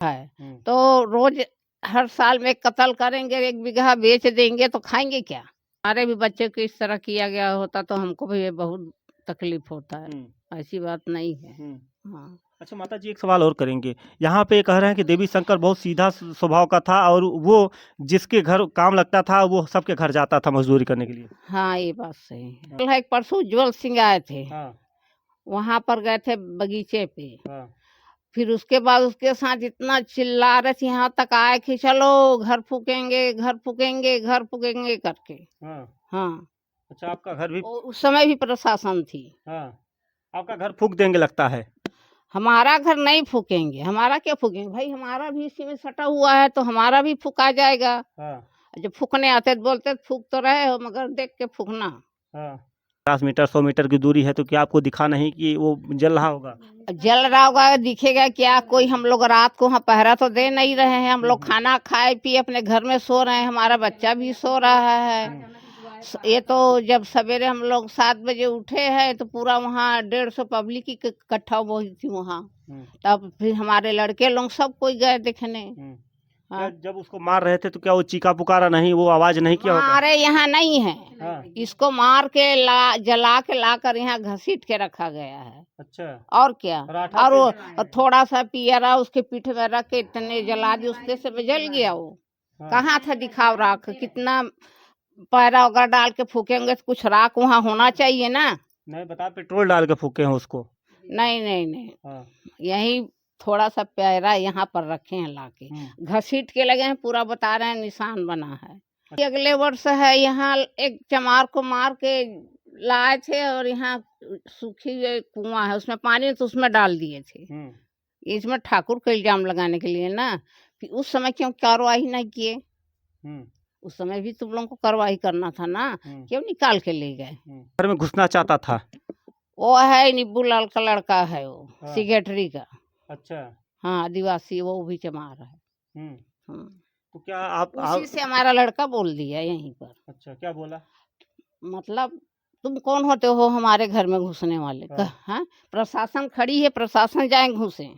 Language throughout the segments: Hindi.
है। हुँ। तो रोज हर साल में कत्ल करेंगे, 1 बीघा बेच देंगे तो खाएँगे क्या? हमारे भी बच्चे को इस तरह किया गया होता तो हमको भी ये बहुत तकलीफ़ होता है। हुँ। ऐसी बात नहीं है। हुँ। हाँ। अच्छा माताजी एक सवाल और करेंगे। यहाँ पे कह रहे हैं कि देवी शंकर बहुत सीधा स्वभाव का था और वो जिसके घर काम लगता था वो सबके घर जाता था मज़दूरी करने के लिए। हाँ, ये बात सही है। कल एक परसों उज्ज्वल सिंह आए थे, हाँ, वहाँ पर गए थे बगीचे पे। हाँ, फिर उसके बाद उसके साथ इतना चिल्ला रहे थे, यहाँ तक आए कि चलो घर फूकेंगे, घर फूकेंगे, घर फूकेंगे करके। हाँ। हाँ, अच्छा आपका घर भी उस समय भी प्रशासन थी। हाँ, आपका घर फूँक देंगे लगता है। हमारा घर नहीं फूकेंगे, हमारा क्या फूकेंगे? भाई हमारा भी इसी में सटा हुआ है तो हमारा भी फूँका जाएगा। हाँ, जब फूँकने आते तो बोलते फूँक तो रहे हो मगर देख के फूँकना। हाँ। 50 मीटर 100 मीटर की दूरी है तो क्या आपको दिखा नहीं कि वो जल रहा होगा? जल रहा होगा दिखेगा क्या? कोई हम लोग रात को वहाँ पहरा तो दे नहीं रहे हैं, हम लोग खाना खाए पिए अपने घर में सो रहे हैं, हमारा बच्चा भी सो रहा है। ये तो जब सवेरे हम लोग 7 बजे उठे हैं तो पूरा वहाँ 150 पब्लिक इकट्ठा हुई थी वहाँ। हुँ, तब फिर हमारे लड़के लोग सब कोई गए देखने। हुँ। क्या हाँ, जब उसको मार रहे थे तो क्या वो चीखा पुकारा नहीं, वो आवाज़ नहीं किया होगा? हमारे यहाँ नहीं है। हाँ, इसको मार के जला के लाकर यहाँ घसीट के रखा गया है। अच्छा। और क्या? पराठा और से वो थोड़ा सा पियरा उसके पीठ में रख के इतने जला दिए उसके से जल गया वो। हाँ, कहाँ था दिखाव राख? कितना पैरा वगैरह डाल के फूकेंगे तो कुछ राख वहाँ होना चाहिए ना। नहीं बता पेट्रोल डाल के फूँके हैं उसको। नहीं नहीं नहीं, हाँ, यही थोड़ा सा पैरा यहाँ पर रखे हैं लाके, हुँ। घसीट के लगे हैं, पूरा बता रहे हैं निशान बना है। ये अगले वर्ष है, यहाँ एक चमार को मार के लाए थे और यहाँ सूखी हुई कुआं है उसमें पानी तो उसमें डाल दिए थे। हुँ, इसमें ठाकुर को इल्जाम लगाने के लिए ना कि उस समय क्यों कार्रवाई नहीं किए? हुँ, उस समय भी तुम लोगों को कार्रवाई करना था ना, हुँ, क्यों निकाल के ले गए? हुँ। घर में घुसना चाहता था। वो है नीबू लाल का लड़का है वो, हाँ, सेक्रेटरी का। अच्छा। हाँ, आदिवासी वो भी चमार है। हुँ, हाँ, तो क्या आप उसी से हमारा लड़का बोल दिया यहीं पर। अच्छा क्या बोला? मतलब तुम कौन होते हो हमारे घर में घुसने वाले? हाँ, हाँ, प्रशासन खड़ी है, प्रशासन जाए घुसे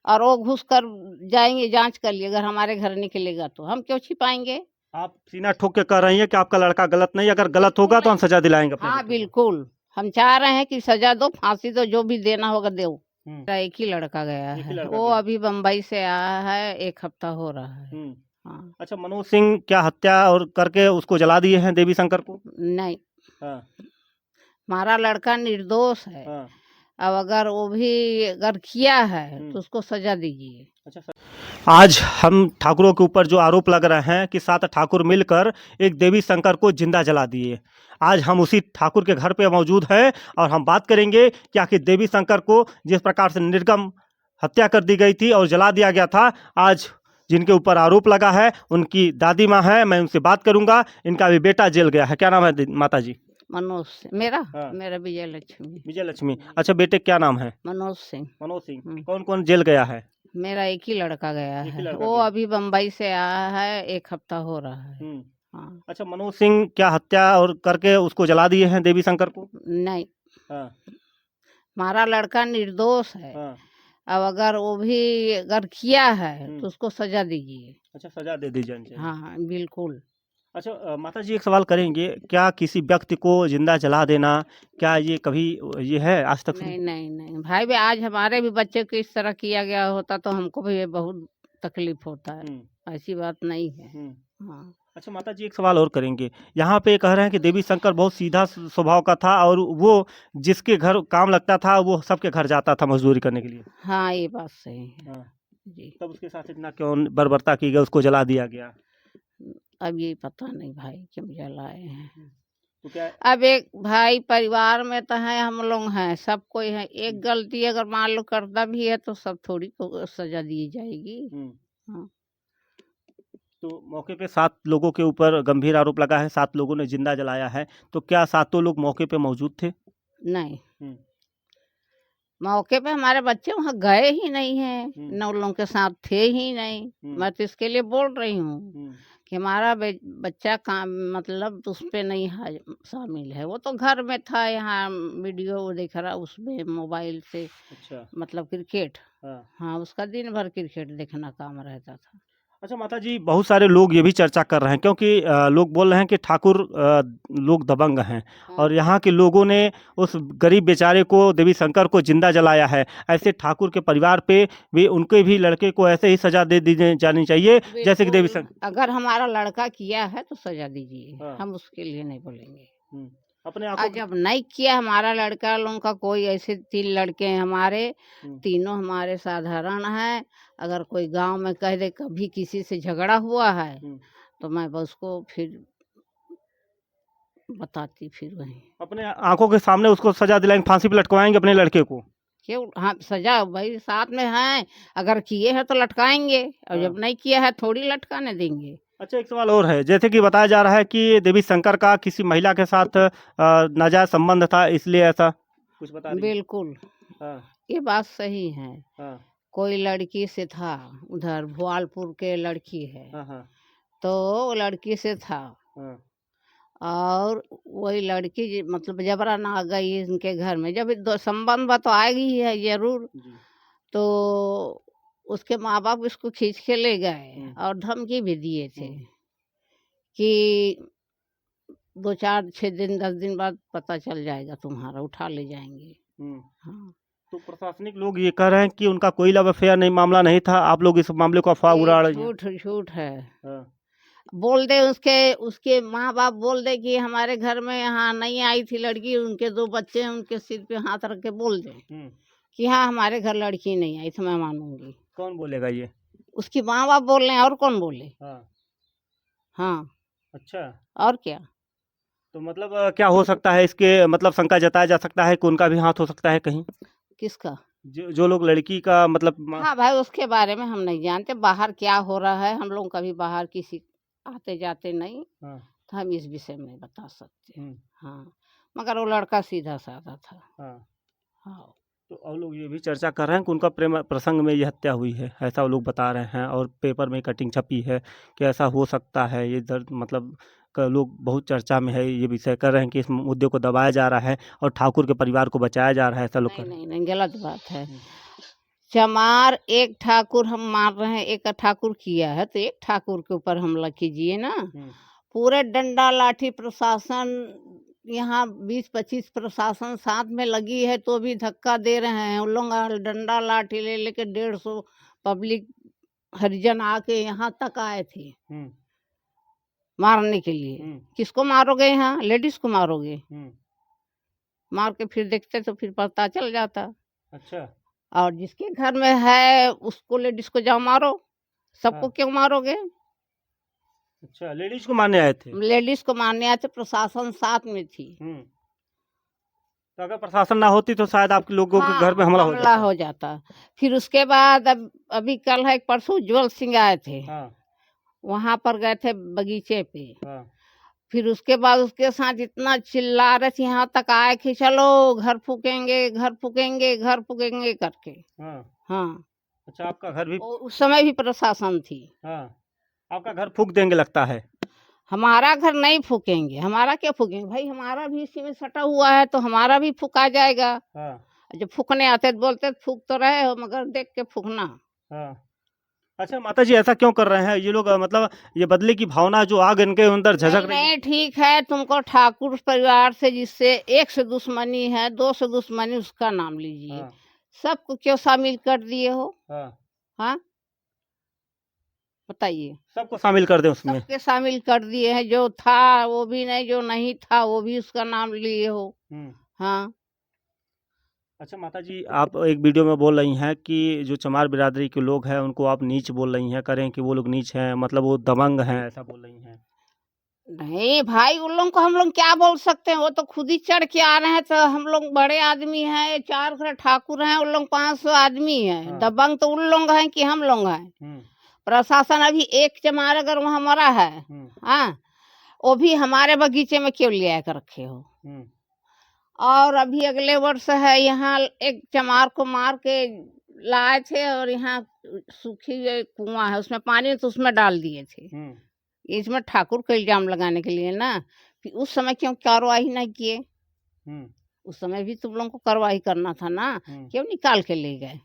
और वो घुस कर जाएंगे, जांच कर लिए, अगर हमारे घर निकलेगा तो हम क्यों छिपाएंगे? आप सीना ठोक के कह रही हैं कि आपका लड़का गलत नहीं, अगर गलत होगा तो हम सज़ा दिलाएँगे अपने हाँ बेटे को। बिल्कुल, हम चाह रहे हैं कि सजा दो, फांसी दो, जो भी देना होगा दो। हुँ, मेरा एक ही लड़का गया एक ही है, लड़का वो गया। अभी बम्बई से आया है, 1 हफ्ता हो रहा है। हुँ, हाँ, अच्छा मनोज सिंह क्या हत्या और करके उसको जला दिए हैं देवी शंकर को? नहीं, हाँ, हमारा लड़का निर्दोष है। हाँ। अब अगर वो भी अगर किया है हुँ, तो उसको सजा दीजिए। अच्छा सर आज हम ठाकुरों के ऊपर जो आरोप लग रहे हैं कि 7 ठाकुर मिलकर एक देवी शंकर को जिंदा जला दिए। आज हम उसी ठाकुर के घर पे मौजूद हैं और हम बात करेंगे कि आखिर देवी शंकर को जिस प्रकार से निर्गम हत्या कर दी गई थी और जला दिया गया था, आज जिनके ऊपर आरोप लगा है उनकी दादी माँ है, मैं उनसे बात करूंगा। इनका भी बेटा जेल गया है। क्या नाम है माता जी? मनोज सिंह मेरा, हाँ, मेरा विजय लक्ष्मी। विजय लक्ष्मी। अच्छा बेटे क्या नाम है? मनोज सिंह। मनोज सिंह। हम्म, कौन कौन जेल गया है? मेरा एक ही लड़का गया एक ही है, लड़का वो गया। अभी बम्बई से आया है, 1 हफ्ता हो रहा है। हम्म। हाँ, अच्छा मनोज सिंह क्या हत्या और करके उसको जला दिए हैं देवी शंकर को? नहीं, हाँ, हमारा लड़का निर्दोष है। हाँ। अब अगर वो भी अगर किया है तो हुँ। उसको सजा दीजिए। अच्छा सज़ा दे दी जानी चाहिए। हाँ, बिल्कुल। अच्छा माताजी एक सवाल करेंगे, क्या किसी व्यक्ति को ज़िंदा जला देना, क्या ये कभी ये है आज तक सुनी? नहीं, नहीं, नहीं, भाई भी आज हमारे भी बच्चे को इस तरह किया गया होता तो हमको भी ये बहुत तकलीफ होता है। हुँ, ऐसी बात नहीं है। हुँ। हाँ, अच्छा माताजी एक सवाल और करेंगे। यहाँ पे कह रहे हैं कि देवी शंकर बहुत सीधा स्वभाव का था और वो जिसके घर काम लगता था वो सबके घर जाता था मज़दूरी करने के लिए। हाँ, ये बात सही है। हाँ, जी, तब उसके साथ इतना क्यों बर्बरता की गई, उसको जला दिया गया? अब ये पता नहीं भाई क्यों जलाए हैं। तो क्या अब एक भाई परिवार में तो है, हम लोग हैं, सब कोई है, एक हुँ, गलती अगर मान लो करता भी है तो सब थोड़ी को सजा दी जाएगी। हुँ। हाँ, तो मौके पे 7 लोगों के ऊपर गंभीर आरोप लगा है, 7 लोगों ने जिंदा जलाया है, तो क्या सातों लोग मौके पे मौजूद थे? नहीं, हुँ, मौके पे हमारे बच्चे वहाँ गए ही नहीं हैं, हुँ, ना उन लोगों के साथ थे ही नहीं। हुँ, मैं तो इसके लिए बोल रही हूँ हुँ, कि हमारा बच्चा काम मतलब उस पे नहीं है, शामिल है। वो तो घर में था, यहाँ वीडियो देख रहा उसमें मोबाइल से, अच्छा। मतलब क्रिकेट। हाँ। हाँ, उसका दिन भर क्रिकेट देखना काम रहता था। अच्छा माता जी, बहुत सारे लोग ये भी चर्चा कर रहे हैं क्योंकि लोग बोल रहे हैं कि ठाकुर लोग दबंग हैं और हाँ, यहाँ के लोगों ने उस गरीब बेचारे को, देवी शंकर को जिंदा जलाया है। ऐसे ठाकुर के परिवार पे भी, उनके भी लड़के को ऐसे ही सजा दे दी जानी चाहिए जैसे कि देवी बिल्कुल। शंकर। अगर हमारा लड़का किया है तो सजा दीजिए, हाँ। हम उसके लिए नहीं बोलेंगे। अपने और आंखों जब नहीं किया हमारा लड़का लोगों का, कोई ऐसे 3 लड़के हैं हमारे, हम्म, तीनों हमारे साधारण हैं। अगर कोई गांव में कह दे कभी किसी से झगड़ा हुआ है, हम्म। तो मैं बस उसको फिर बताती फिर वहीं। अपने आंखों के सामने उसको सजा दिलाएंगे, फांसी पे लटकवाएंगे अपने लड़के को। क्यों? हाँ, सजा भाई साथ में है। अगर किए हैं तो लटकाएंगे, और हाँ। जब नहीं किया है थोड़ी लटकाने देंगे। अच्छा, एक सवाल और है, जैसे कि बताया जा रहा है कि देवी शंकर का किसी महिला के साथ नाजायज संबंध था, इसलिए ऐसा कुछ बता रही है। बिल्कुल, हाँ। ये बात सही है। हाँ। कोई लड़की से था, उधर भोआलपुर के लड़की है, हाँ। हाँ। तो वो लड़की से था। हाँ। और वही लड़की मतलब जबरन आ गई इनके घर में। जब संबंध तो आएगी ही है जरूर। जी। तो उसके माँ बाप इसको खींच के ले गए हम्म, और धमकी भी दिए थे हम्म, कि 2 4 6 दिन 10 दिन बाद पता चल जाएगा तुम्हारा, उठा ले जाएंगे। हम्म। हाँ, तो प्रशासनिक लोग ये कह रहे हैं कि उनका कोई लव अफेयर नहीं, मामला नहीं था। आप लोग इस मामले को अफवाह ये उड़ा रहे हैं। झूठ झूठ है। हाँ। बोल दे उसके उसके माँ बाप बोल दे कि हमारे घर में यहाँ नहीं आई थी लड़की, उनके 2 बच्चे हैं, उनके सिर पे हाथ रख के बोल दे हम्म। कि हाँ हमारे घर लड़की नहीं आई, तो मैं मानूंगी। कौन बोलेगा ये? उसकी माँ बाप बोल रहे हैं, और कौन बोले? हाँ। हाँ, अच्छा। और क्या। तो मतलब क्या हो सकता है इसके, मतलब शंका जताया जा सकता है कि उनका भी हाथ हो सकता है कहीं? किसका? जो लोग लड़की का मतलब हाँ भाई, उसके बारे में हम नहीं जानते, बाहर क्या हो रहा है। हम लोग कभी बाहर किसी आते जाते नहीं, हाँ। तो हम इस विषय में नहीं बता सकते। हम्म। हाँ, मगर वो लड़का सीधा साधा था। हाँ। हाँ, तो और लोग ये भी चर्चा कर रहे हैं कि उनका प्रेम प्रसंग में ये हत्या हुई है, ऐसा वो लोग बता रहे हैं और पेपर में कटिंग छपी है कि ऐसा हो सकता है। ये दर्द मतलब लोग बहुत चर्चा में है, ये विषय कर रहे हैं कि इस मुद्दे को दबाया जा रहा है और ठाकुर के परिवार को बचाया जा रहा है, ऐसा लोग कर नहीं रहे हैं। नहीं नहीं, गलत बात है। हम्म, चमार एक ठाकुर हम मार रहे हैं, एक ठाकुर किया है तो एक ठाकुर के ऊपर हमला कीजिए ना। हम्म, पूरे डंडा लाठी प्रशासन, यहाँ 20 25 प्रशासन साथ में लगी है तो भी धक्का दे रहे हैं। उन लोग डंडा लाठी ले लेके 150 पब्लिक हरिजन आके यहाँ तक आए थे हम्म, मारने के लिए। हम्म, किसको मारोगे? यहाँ लेडीज को मारोगे? हम्म। मार के फिर देखते तो फिर पता चल जाता। अच्छा। और जिसके घर में है उसको, लेडीज को जाओ मारो, सबको हाँ। क्यों मारोगे? अच्छा, लेडीज को मारने आए थे। लेडीज को मारने आए थे, प्रशासन साथ में थी। हम्म। तो अगर प्रशासन ना होती तो शायद आपके लोगों के घर हाँ, पे हमला हो हमला जाता। हो जाता। फिर उसके बाद अभी कल है परसों उज्जवल सिंह आए थे, हाँ। वहां पर गए थे बगीचे पे। हाँ। फिर उसके बाद उसके साथ इतना चिल्ला रहे थे, यहाँ तक आए कि चलो घर फूकेंगे घर फूकेंगे घर फूकेंगे करके। हाँ। हाँ, अच्छा, आपका घर भी? उस समय भी प्रशासन थी। हाँ, आपका घर फूक देंगे लगता है। हमारा घर नहीं फूकेंगे, हमारा क्या फूकेंगे भाई, हमारा भी इसी में सटा हुआ है तो हमारा भी फूका जाएगा। हाँ। जब फूकने आते तो बोलते फूक तो रहे हो मगर देख के फूकना। हाँ। अच्छा माता जी, ऐसा क्यों कर रहे हैं ये लोग? मतलब ये बदले की भावना जो आग इनके अंदर झलक नहीं रही है। नहीं, ठीक है, तुमको ठाकुर परिवार से जिससे एक से दुश्मनी है, 2 से दुश्मनी, उसका नाम लीजिए। हाँ। सबको क्यों शामिल कर दिए हो? हाँ। हाँ, बताइए। सबको शामिल कर दें उसमें। सबके शामिल कर दिए हैं, जो था वो भी नहीं, जो नहीं था वो भी उसका नाम लिए हो। हम्म। हाँ, अच्छा माता जी, आप एक वीडियो में बोल रही हैं कि जो चमार बिरादरी के लोग हैं उनको आप नीच बोल रही हैं, करें कि वो लोग नीच हैं, मतलब वो दबंग हैं, ऐसा बोल रही हैं। नहीं भाई, उन लोगों को हम लोग क्या बोल सकते हैं? वो तो खुद ही चढ़ के आ रहे हैं। तो हम लोग बड़े आदमी हैं, 4 घर ठाकुर हैं, उन लोग 500 आदमी हैं। हाँ। दबंग तो उन लोग हैं कि हम लोग हैं? हम्म। प्रशासन अभी एक चमार अगर वहां मरा है, हम्म। हाँ, वो भी हमारे बगीचे में क्यों ले आकर रखे हो? हम्म। और अभी अगले वर्ष है, यहाँ एक चमार को मार के लाए थे और यहाँ सूखी हुई कुआं है, उसमें पानी तो उसमें डाल दिए थे। हम्म। इसमें ठाकुर को इल्जाम लगाने के लिए ना कि उस समय क्यों कार्रवाई नहीं किए। हम्म, उस समय भी तुम लोगों को कार्रवाई करना था ना, क्यों निकाल के ले गए।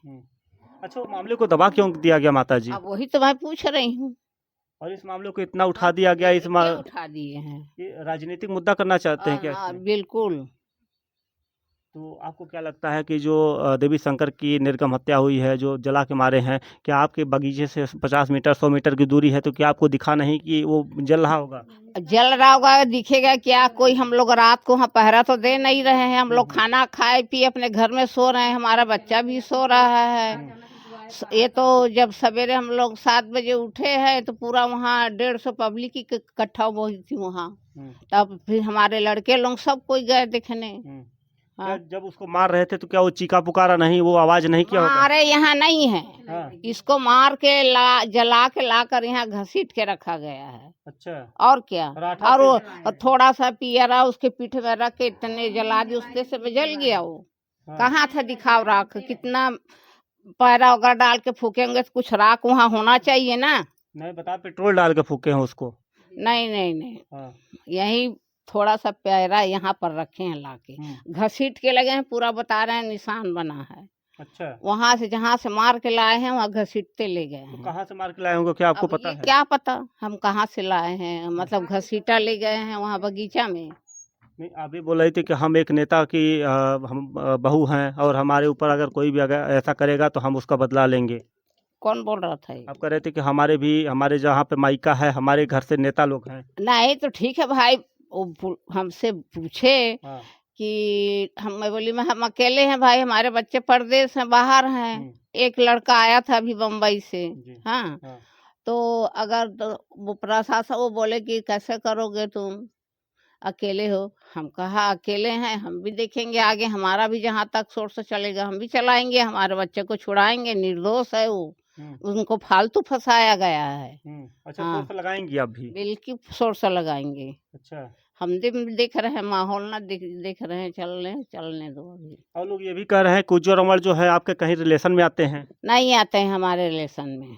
अच्छा, वो मामले को दबा क्यों दिया गया माता जी? अब वही तो मैं पूछ रही हूँ। और इस मामले को इतना उठा दिया गया, क्या उठा दिए हैं। ये राजनीतिक मुद्दा करना चाहते हैं क्या हाँ इसमें? बिल्कुल। तो आपको क्या लगता है कि जो देवी शंकर की निर्गम हत्या हुई है, जो जला के मारे हैं, क्या आपके बगीचे से 50 मीटर 100 मीटर की दूरी है, तो क्या आपको दिखा नहीं कि वो जल रहा होगा? जल रहा होगा, दिखेगा क्या। कोई हम लोग रात को वहाँ पहरा तो दे नहीं रहे हैं। हम लोग खाना खाए पिए अपने घर में सो रहे हैं, हमारा बच्चा भी सो रहा है। ये तो जब सवेरे हम लोग 7 बजे उठे हैं तो पूरा वहाँ 150 पब्लिक ही इकट्ठा हुई थी वहाँ। तब फिर हमारे लड़के लोग सब कोई गए देखने। क्या जब उसको मार रहे थे तो क्या वो चीखा पुकारा नहीं, वो आवाज नहीं किया होगा? हमारे यहाँ नहीं है। हाँ। इसको मार के जला के लाकर यहाँ घसीट के रखा गया है। अच्छा। और क्या। पराठा और से- वो थोड़ा सा पियरा उसके पीठ में रख के इतने जला दी, उसके से जल गया वो। हाँ। कहाँ था दिखाव राख। कितना पैरा वगैरह डाल के फूकेंगे तो कुछ राख वहाँ होना चाहिए ना। नहीं बता, पेट्रोल डाल के फूके हैं उसको? नहीं नहीं नहीं, हाँ। यही थोड़ा सा पैरा यहाँ पर रखे हैं लाके, घसीट के लगे हैं। पूरा बता रहे हैं निशान बना है। अच्छा। वहां से जहाँ से मार के लाए हैं वहाँ घसीटते ले गए हैं। कहाँ से मार के लाए होंगे, क्या आपको अब पता ये है? क्या पता हम कहाँ से लाए हैं, मतलब घसीटा ले गए हैं वहाँ बगीचा में। नहीं, आप भी बोल रही थी कि हम एक नेता की हम बहू हैं और हमारे ऊपर अगर कोई भी अगर ऐसा करेगा तो हम उसका बदला लेंगे। कौन बोल रहा था ये? आप कह रहे थे कि हमारे जहाँ पे मायका है, हमारे घर से नेता लोग हैं। नहीं तो ठीक है भाई, वो हमसे पूछे हाँ। कि मैं बोली मैं हम अकेले हैं भाई, हमारे बच्चे परदेश हैं, बाहर हैं। एक लड़का आया था अभी बम्बई से। हाँ। हाँ। तो अगर तो वो प्रशासन वो बोले कि कैसे करोगे तुम, अकेले हो। हम कहा अकेले हैं, हम भी देखेंगे आगे, हमारा भी जहाँ तक सोर्स चलेगा हम भी चलाएंगे, हमारे बच्चे को छुड़ाएंगे। निर्दोष है वो, उनको फालतू फंसाया गया है। अच्छा, हाँ। सोर्स लगाएंगी आप भी? बिल्कुल सोर्स लगाएंगे। अच्छा। हम देख रहे हैं माहौल ना, देख रहे हैं, चलने दो अभी। और लोग ये भी कह रहे हैं कि उज्जवल अमर जो है आपके कहीं रिलेशन में आते हैं? नहीं आते हैं हमारे रिलेशन में,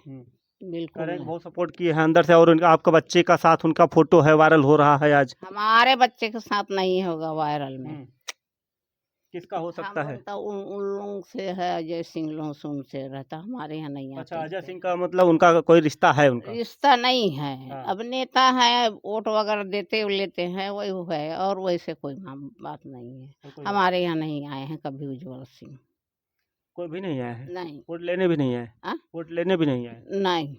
कह बिल्कुल रहे हैं कि नहीं। बहुत सपोर्ट किए हैं अंदर से, और उनका आपका बच्चे का साथ उनका फोटो है, वायरल हो रहा है आज। हमारे बच्चे के साथ नहीं होगा वायरल में। किसका हो सकता है? तो उन लोगों से है, अजय सिंह लोग से, उनसे रहता, हमारे यहाँ नहीं आते। अच्छा, अजय सिंह का मतलब उनका कोई रिश्ता है उनका? रिश्ता नहीं है। हाँ। अब नेता है, वोट वगैरह देते लेते हैं, वही वो है, और वैसे कोई बात नहीं है। हमारे यहाँ नहीं आए हैं कभी उज्जवल सिंह। कोई भी नहीं आया है? नहीं। वोट लेने भी नहीं आए? हाँ? वोट लेने भी नहीं आए? नहीं।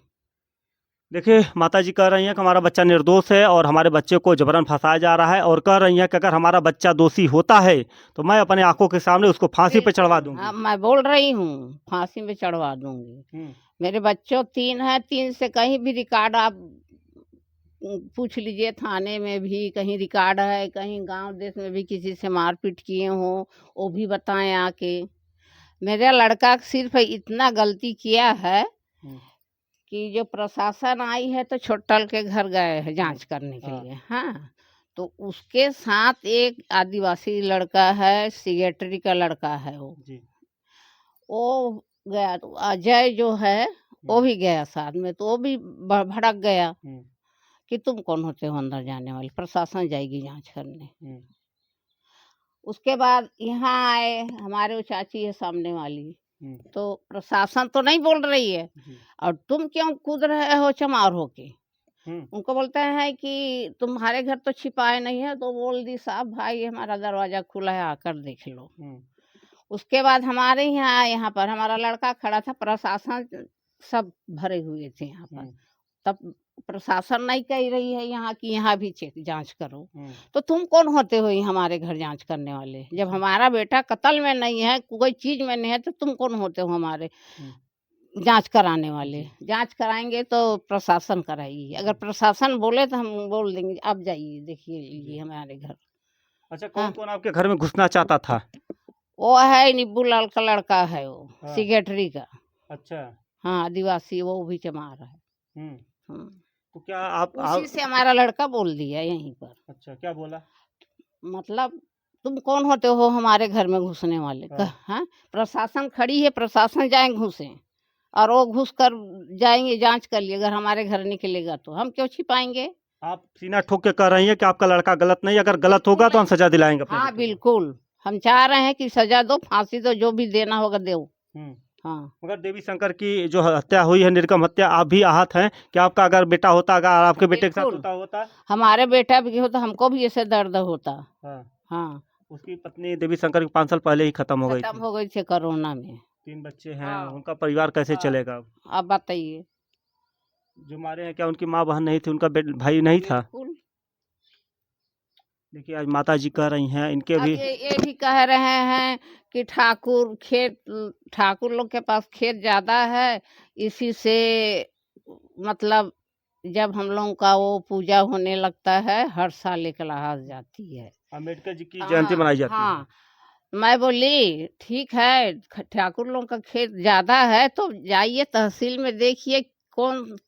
देखिए, माता जी कह रही हैं कि हमारा बच्चा निर्दोष है और हमारे बच्चे को जबरन फंसाया जा रहा है, और कह रही हैं कि अगर हमारा बच्चा दोषी होता है तो मैं अपने आंखों के सामने उसको फांसी पे चढ़वा दूंगी। हाँ, मैं बोल रही हूँ फांसी में चढ़वा दूंगी। मेरे बच्चों 3 है, 3 से कहीं भी रिकॉर्ड आप पूछ लीजिए, थाने में भी कहीं रिकॉर्ड है, कहीं गांव देश में भी किसी से मारपीट किए हो वो भी बताएं आके। मेरा लड़का सिर्फ इतना गलती किया है कि जो प्रशासन आई है तो छोटल के घर गए हैं जांच करने के लिए। हाँ। तो उसके साथ एक आदिवासी लड़का है, सेक्रेटरी का लड़का है वो गया। तो अजय जो है वो भी गया साथ में, तो वो भी भड़क गया कि तुम कौन होते हो अंदर जाने वाले, प्रशासन जाएगी जांच करने। उसके बाद यहाँ आए, हमारे वो चाची है सामने वाली, तो प्रशासन तो नहीं बोल रही है, और तुम क्यों कूद रहे हो चमार होके। उनको बोलते हैं कि तुम्हारे घर तो छिपाए नहीं है, तो बोल दी साहब भाई हमारा दरवाजा खुला है, आकर देख लो। उसके बाद हमारे यहाँ पर हमारा लड़का खड़ा था, प्रशासन सब भरे हुए थे यहाँ पर। तब प्रशासन नहीं कह रही है यहाँ की यहाँ भी चेक जांच करो, तो तुम कौन होते हो हमारे घर जांच करने वाले? जब हमारा बेटा कत्ल में नहीं है, कोई चीज में नहीं है, तो तुम कौन होते हो हमारे जांच कराने वाले? जांच कराएंगे तो प्रशासन कराएगी, अगर प्रशासन बोले तो हम बोल देंगे अब जाइए देखिए लीजिए हमारे घर। अच्छा, कौन कौन आपके घर में घुसना चाहता था? वो है निब्बू लाल का लड़का है, वो सेक्रेटरी का। अच्छा। हाँ, आदिवासी, वो भी चमार है। तो क्या आप उसी से हमारा लड़का बोल दिया यहीं पर। अच्छा, क्या बोला? मतलब तुम कौन होते हो हमारे घर में घुसने वाले? हाँ, प्रशासन खड़ी है, प्रशासन जाए घुसे। और वो घुस कर जाएंगे, जांच कर लिए, अगर हमारे घर निकलेगा तो हम क्यों छिपाएंगे। आप सीना ठोक के कह रही हैं कि आपका लड़का गलत नहीं, अगर गलत होगा तो हम सजा दिलाएंगे अपने हाँ बेटे को। बिल्कुल, हम चाह रहे हैं कि सजा दो, फांसी दो, जो भी देना होगा दो। हम्म। हाँ मगर देवी शंकर की जो हत्या हुई है, निर्मम हत्या, आप भी आहत हैं कि आपका अगर बेटा होता, अगर आपके बेटे के साथ बिल्कुल। होता। हमारे बेटा भी होता, हमको भी ऐसे दर्द होता। हाँ। हाँ उसकी पत्नी देवी शंकर की 5 साल पहले ही खत्म हो गई खत्म थी। हो गई थी कोरोना में। 3 बच्चे हैं, हाँ उनका परिवार कैसे हाँ। चलेगा अब? आप बताइए। जो मारे हैं, क्या उनकी माँ बहन नहीं थी, उनका भाई नहीं था? बिल्कुल। देखिए, आज माता जी कह रही हैं, इनके अब भी ये भी कह रहे हैं कि ठाकुर लोग के पास खेत ज्यादा है, इसी से मतलब जब हम लोगों का वो पूजा होने लगता है, हर साल एक लहास जाती है। अम्बेडकर जी की जयंती हाँ मनाई जाती है। हाँ। मैं बोली ठीक है, ठाकुर लोगों का खेत ज्यादा है तो जाइए तहसील में देखिए कौन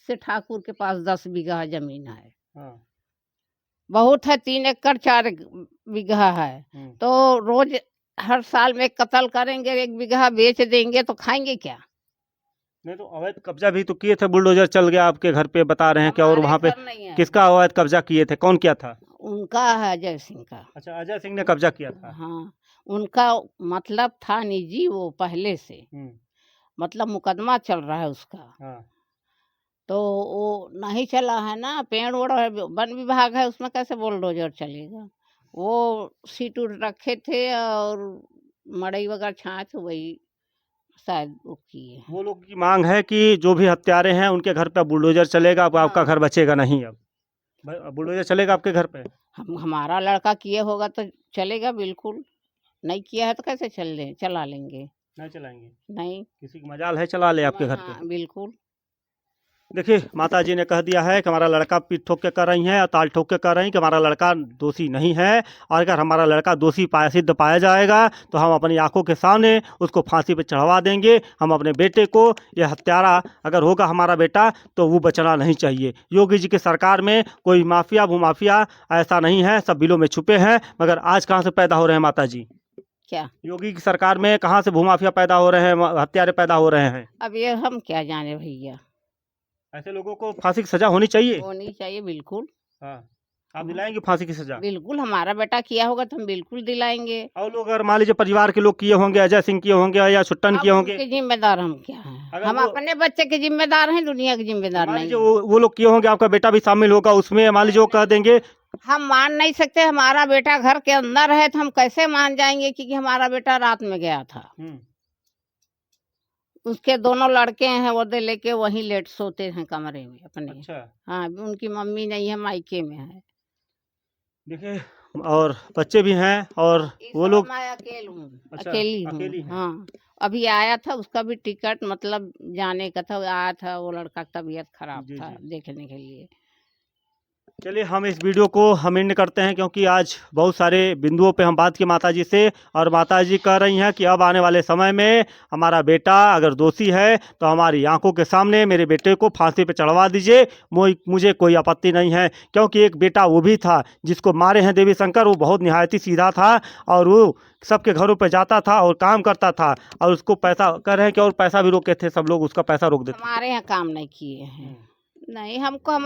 से ठाकुर के पास 10 बीघा जमीन है। हाँ। बहुत है, 3 एकड़ 4 बीघा है, तो रोज हर साल में कत्ल करेंगे, 1 बीघा बेच देंगे तो खाएंगे क्या। नहीं तो अवैध कब्जा भी तो किए थे, बुलडोजर चल गया आपके घर पे, बता रहे हैं कि, और हमारे वहाँ पे घर नहीं है, किसका अवैध कब्जा किए थे, कौन किया था? उनका है अजय सिंह का। अच्छा, अजय सिंह ने कब्जा किया था। हाँ, उनका मतलब था निजी, वो पहले से मतलब मुकदमा चल रहा है उसका। हाँ। तो वो नहीं चला है ना, पेड़ ओड़ है, वन विभाग है, उसमें कैसे बुलडोजर चलेगा। वो सीट उट रखे थे और मड़ई वगैरह छाए थे, वही शायद वो किए। वो लोग की मांग है कि जो भी हत्यारे हैं उनके घर पे बुलडोजर चलेगा, अब आपका घर बचेगा नहीं। अब बुलडोजर चलेगा आपके घर पे? हमारा लड़का किए होगा तो चलेगा बिल्कुल, नहीं किया है तो कैसे चला लेंगे। नहीं चलाएंगे? नहीं। किसी की मजाल है चला ले आपके घर पे? हाँ बिल्कुल। देखिए, माता जी ने कह दिया है कि हमारा लड़का पीठ ठोक के कर रही हैं और ताल ठोक के कर रही हैं कि हमारा लड़का दोषी नहीं है, और अगर हमारा लड़का दोषी सिद्ध पाया जाएगा तो हम अपनी आंखों के सामने उसको फांसी पे चढ़वा देंगे। हम अपने बेटे को, ये हत्यारा अगर होगा हमारा बेटा, तो वो बचना नहीं चाहिए। योगी जी की सरकार में कोई माफिया भूमाफिया ऐसा नहीं है, सब बिलों में छुपे हैं। मगर आज कहाँ से पैदा हो रहे हैं माता जी? क्या योगी की सरकार में कहाँ से भूमाफिया पैदा हो रहे हैं, हत्यारे पैदा हो रहे हैं? अब ये हम क्या जाने भैया। ऐसे लोगों को फांसी की सजा होनी चाहिए। होनी चाहिए बिल्कुल। हाँ, आप दिलाएंगे फांसी की सजा? बिल्कुल, हमारा बेटा किया होगा तो हम बिल्कुल दिलाएंगे। और लोग अगर मान लीजिए परिवार के लोग किए होंगे, अजय सिंह किए होंगे या छुट्टन अब किए होंगे, उनके जिम्मेदार हम क्या हैं, अगर हम वो अपने बच्चे के जिम्मेदार हैं, दुनिया के जिम्मेदार मान नहीं लीजिए हैं। वो लोग किए होंगे, आपका बेटा भी शामिल होगा उसमें, मान लीजिए वो कह देंगे। हम मान नहीं सकते, हमारा बेटा घर के अंदर है तो हम कैसे मान जाएंगे कि हमारा बेटा रात में गया था। उसके दोनों लड़के हैं, वो दे लेके वहीं लेट सोते हैं कमरे में अपने। अच्छा। हाँ, उनकी मम्मी नहीं है, मायके में है। देखिए, और बच्चे भी हैं, और इस वो समय लोग मैं अकेली हूँ। अच्छा, अकेली अकेली हूँ। हैं। हाँ, अभी आया था, उसका भी टिकट मतलब जाने का था, आया था, वो लड़का की तबीयत खराब जी था, जी। देखने के लिए। चलिए, हम इस वीडियो को हम एंड करते हैं, क्योंकि आज बहुत सारे बिंदुओं पे हम बात की माता जी से, और माता जी कह रही हैं कि अब आने वाले समय में हमारा बेटा अगर दोषी है तो हमारी आंखों के सामने मेरे बेटे को फांसी पे चढ़वा दीजिए। मुझे कोई आपत्ति नहीं है, क्योंकि एक बेटा वो भी था जिसको मारे हैं देवी शंकर, वो बहुत निहायती सीधा था, और वो सबके घरों पर जाता था और काम करता था, और उसको पैसा कह रहे हैं कि और पैसा भी रोके थे सब लोग, उसका पैसा रोक देते। हमारे यहाँ काम नहीं किए हैं। नहीं, हमको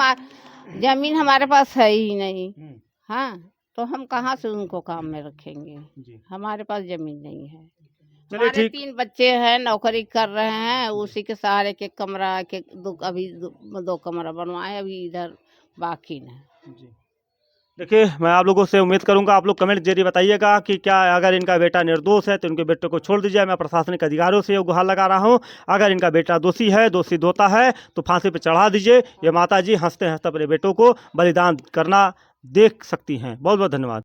जमीन हमारे पास है ही नहीं। हाँ, तो हम कहाँ से उनको काम में रखेंगे। हमारे पास जमीन नहीं है। चलिए, हमारे ठीक। 3 बच्चे हैं, नौकरी कर रहे हैं, उसी के सहारे के कमरा के अभी 2 कमरा बनवाए, अभी इधर बाकी न। देखिए, मैं आप लोगों से उम्मीद करूंगा, आप लोग कमेंट जरिए बताइएगा कि क्या अगर इनका बेटा निर्दोष है तो इनके बेटे को छोड़ दीजिए। मैं प्रशासनिक अधिकारियों से ये गुहार लगा रहा हूं, अगर इनका बेटा दोषी है, दोषी होता है, तो फांसी पर चढ़ा दीजिए। ये माता जी हंसते हंसते अपने बेटों को बलिदान करना देख सकती हैं। बहुत बहुत धन्यवाद।